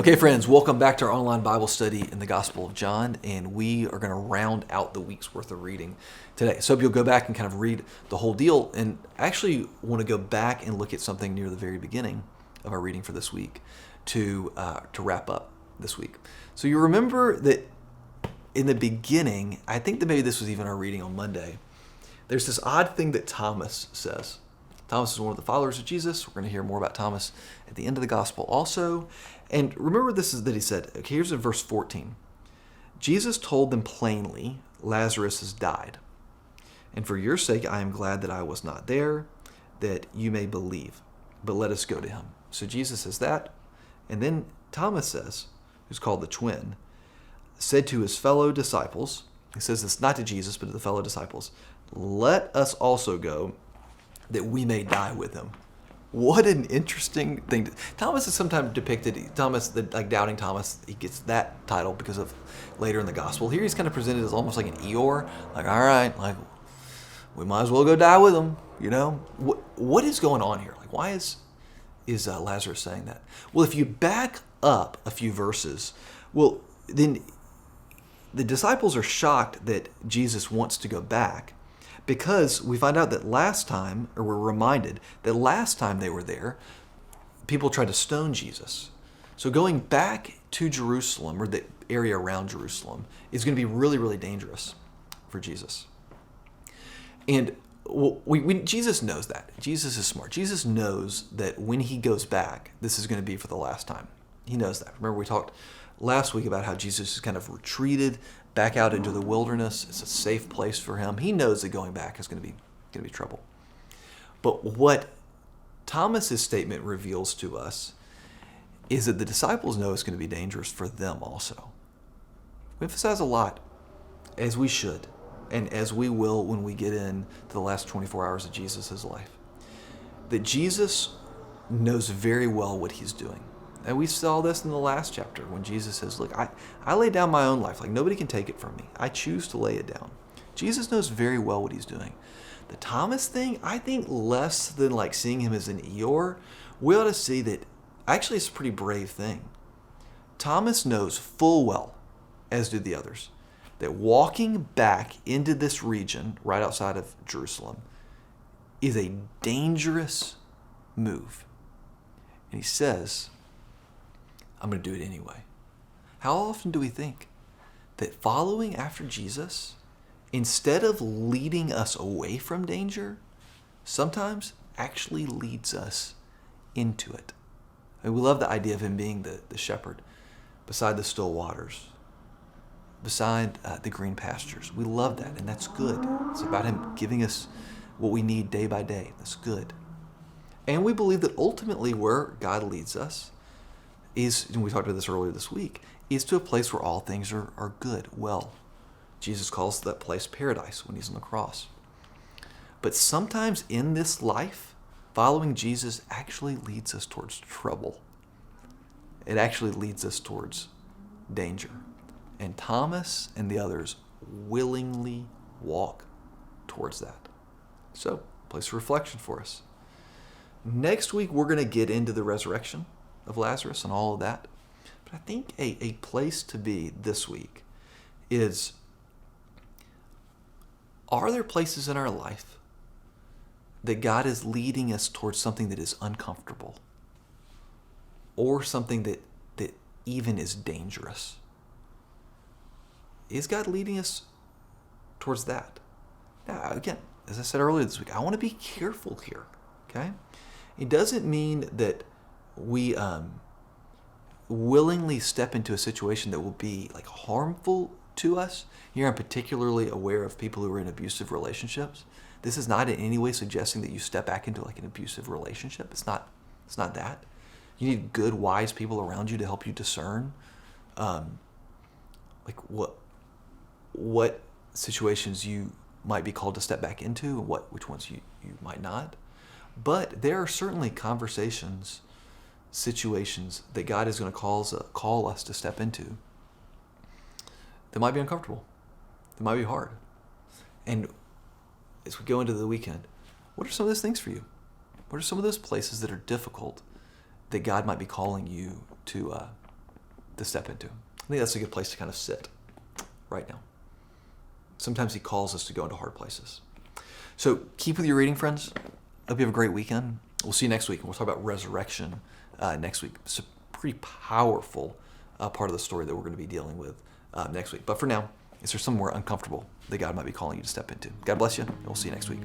Okay, friends, welcome back to our online Bible study in the Gospel of John, and we are going to round out the week's worth of reading today. So hope you'll go back and kind of read the whole deal, and actually want to go back and look at something near the very beginning of our reading for this week to wrap up this week. So you remember that in the beginning, I think that maybe this was even our reading on Monday, there's this odd thing that Thomas says. Thomas is one of the followers of Jesus. We're going to hear more about Thomas at the end of the gospel also. And remember this is that he said, okay, here's in verse 14. Jesus told them plainly, Lazarus has died. And for your sake, I am glad that I was not there, that you may believe. But let us go to him. So Jesus says that. And then Thomas says, who's called the twin, said to his fellow disciples, he says this not to Jesus, but to the fellow disciples, let us also go that we may die with him. What an interesting thing. Thomas is sometimes depicted, doubting Thomas, he gets that title because of later in the gospel. Here he's kind of presented as almost like an Eeyore, like, all right, like, we might as well go die with him, you know? What is going on here? Like, why is Lazarus saying that? Well, if you back up a few verses, well, then the disciples are shocked that Jesus wants to go back, because we find out that last time, or we're reminded that last time they were there, people tried to stone Jesus. So going back to Jerusalem, or the area around Jerusalem, is going to be really, really dangerous for Jesus. And Jesus knows that. Jesus is smart. Jesus knows that when he goes back, this is going to be for the last time. He knows that. Remember, we talked last week about how Jesus is kind of retreated back out into the wilderness. It's a safe place for him. He knows that going back is going to be trouble. But what Thomas's statement reveals to us is that the disciples know it's going to be dangerous for them also. We emphasize a lot, as we should, and as we will when we get into the last 24 hours of Jesus' life, that Jesus knows very well what he's doing. And we saw this in the last chapter when Jesus says, look, I lay down my own life. Like, nobody can take it from me. I choose to lay it down. Jesus knows very well what he's doing. The Thomas thing, I think less than like seeing him as an Eeyore, we ought to see that actually it's a pretty brave thing. Thomas knows full well, as do the others, that walking back into this region right outside of Jerusalem is a dangerous move. And he says, I'm going to do it anyway. How often do we think that following after Jesus, instead of leading us away from danger, sometimes actually leads us into it? And we love the idea of him being the shepherd beside the still waters, beside the green pastures. We love that, and that's good. It's about him giving us what we need day by day. That's good. And we believe that ultimately where God leads us is, and we talked about this earlier this week, is to a place where all things are good, well. Jesus calls that place paradise when he's on the cross. But sometimes in this life, following Jesus actually leads us towards trouble. It actually leads us towards danger. And Thomas and the others willingly walk towards that. So, place of reflection for us. Next week, we're going to get into the resurrection of Lazarus and all of that. But I think a place to be this week is, are there places in our life that God is leading us towards something that is uncomfortable or something that even is dangerous? Is God leading us towards that? Now, again, as I said earlier this week, I want to be careful here, okay? It doesn't mean that we willingly step into a situation that will be like harmful to us. Here I'm particularly aware of people who are in abusive relationships. This is not in any way suggesting that you step back into like an abusive relationship. It's not that. You need good, wise people around you to help you discern like what situations you might be called to step back into and which ones you might not. But there are certainly conversations, situations that God is going to call us to step into that might be uncomfortable, that might be hard. And as we go into the weekend, what are some of those things for you? What are some of those places that are difficult that God might be calling you to to step into. I think that's a good place to kind of sit right now. Sometimes he calls us to go into hard places. So keep with your reading, friends. Hope you have a great weekend. We'll see you next week. And we'll talk about resurrection next week. It's a pretty powerful part of the story that we're going to be dealing with next week. But for now, is there somewhere uncomfortable that God might be calling you to step into? God bless you, and we'll see you next week.